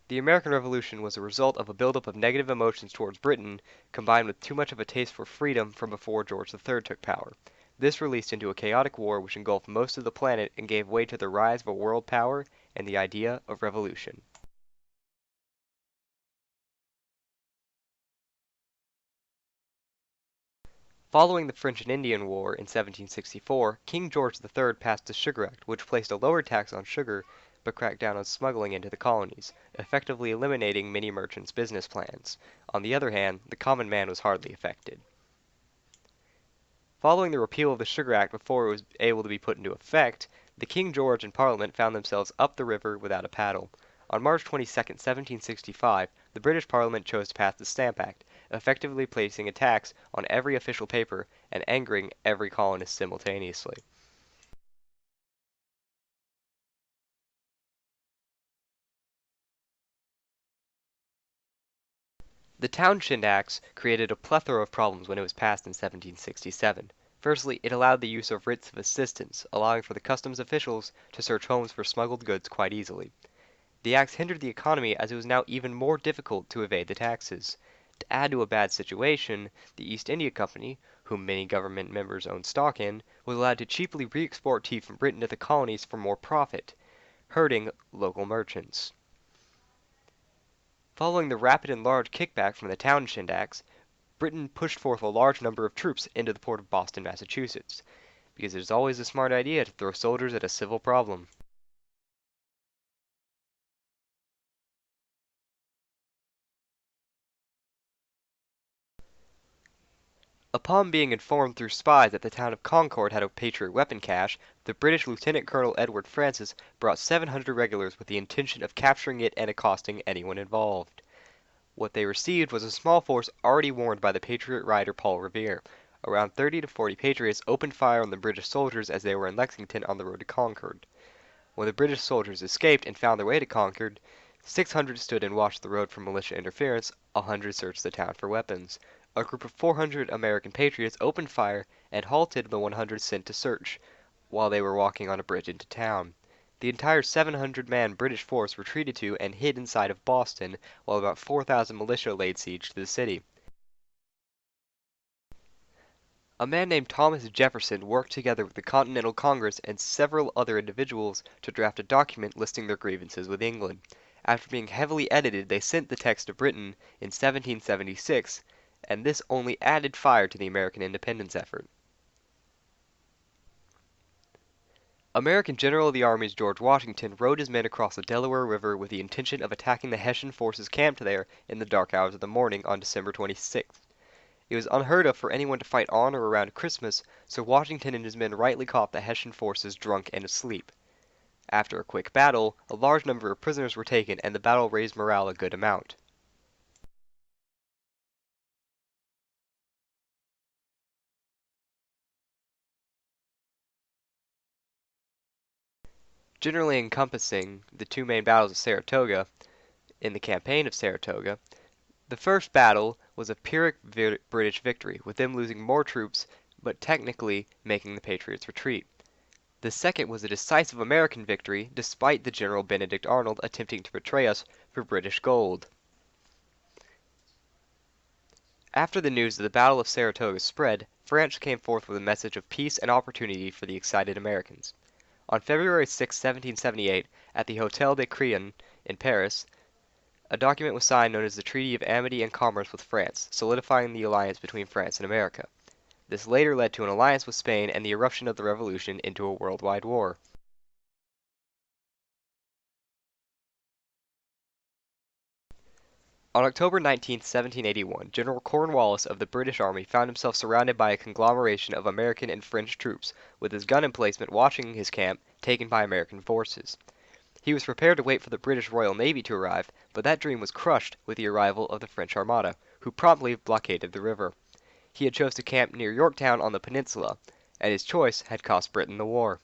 The American Revolution was a result of a buildup of negative emotions towards Britain, combined with too much of a taste for freedom from before George III took power. This released into a chaotic war which engulfed most of the planet and gave way to the rise of a world power and the idea of revolution. Following the French and Indian War in 1764, King George III passed the Sugar Act, which placed a lower tax on sugar but cracked down on smuggling into the colonies, effectively eliminating many merchants' business plans. On the other hand, the common man was hardly affected. Following the repeal of the Sugar Act before it was able to be put into effect, the King George and Parliament found themselves up the river without a paddle. On March 22, 1765, the British Parliament chose to pass the Stamp Act, effectively placing a tax on every official paper and angering every colonist simultaneously. The Townshend Acts created a plethora of problems when it was passed in 1767. Firstly, it allowed the use of writs of assistance, allowing for the customs officials to search homes for smuggled goods quite easily. The acts hindered the economy as it was now even more difficult to evade the taxes. To add to a bad situation, the East India Company, whom many government members owned stock in, was allowed to cheaply re-export tea from Britain to the colonies for more profit, hurting local merchants. Following the rapid and large kickback from the Townshend Acts, Britain pushed forth a large number of troops into the port of Boston, Massachusetts, because it is always a smart idea to throw soldiers at a civil problem. Upon being informed through spies that the town of Concord had a Patriot weapon cache, the British Lieutenant Colonel Edward Francis brought 700 regulars with the intention of capturing it and accosting anyone involved. What they received was a small force already warned by the Patriot rider Paul Revere. Around 30 to 40 Patriots opened fire on the British soldiers as they were in Lexington on the road to Concord. When the British soldiers escaped and found their way to Concord, 600 stood and watched the road for militia interference, 100 searched the town for weapons. A group of 400 American patriots opened fire and halted the 100 sent to search while they were walking on a bridge into town. The entire 700-man British force retreated to and hid inside of Boston, while about 4,000 militia laid siege to the city. A man named Thomas Jefferson worked together with the Continental Congress and several other individuals to draft a document listing their grievances with England. After being heavily edited, they sent the text to Britain in 1776, and this only added fire to the American independence effort. American General of the Armies George Washington rode his men across the Delaware River with the intention of attacking the Hessian forces camped there in the dark hours of the morning on December 26th. It was unheard of for anyone to fight on or around Christmas, so Washington and his men rightly caught the Hessian forces drunk and asleep. After a quick battle, a large number of prisoners were taken and the battle raised morale a good amount. Generally encompassing the two main battles of Saratoga, in the campaign of Saratoga, the first battle was a Pyrrhic British victory, with them losing more troops but technically making the Patriots retreat. The second was a decisive American victory, despite the General Benedict Arnold attempting to betray us for British gold. After the news of the Battle of Saratoga spread, France came forth with a message of peace and opportunity for the excited Americans. On February 6, 1778, at the Hôtel de Crillon in Paris, a document was signed known as the Treaty of Amity and Commerce with France, solidifying the alliance between France and America. This later led to an alliance with Spain and the eruption of the Revolution into a worldwide war. On October 19, 1781, General Cornwallis of the British Army found himself surrounded by a conglomeration of American and French troops, with his gun emplacement watching his camp taken by American forces. He was prepared to wait for the British Royal Navy to arrive, but that dream was crushed with the arrival of the French Armada, who promptly blockaded the river. He had chose to camp near Yorktown on the peninsula, and his choice had cost Britain the war.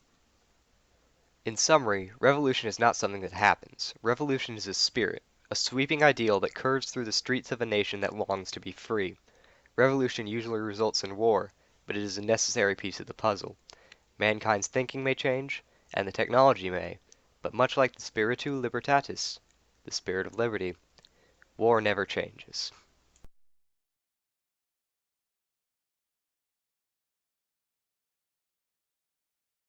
In summary, revolution is not something that happens. Revolution is a spirit, a sweeping ideal that curves through the streets of a nation that longs to be free. Revolution usually results in war, but it is a necessary piece of the puzzle. Mankind's thinking may change, and the technology may, but much like the Spiritu Libertatis, the spirit of liberty. War never changes.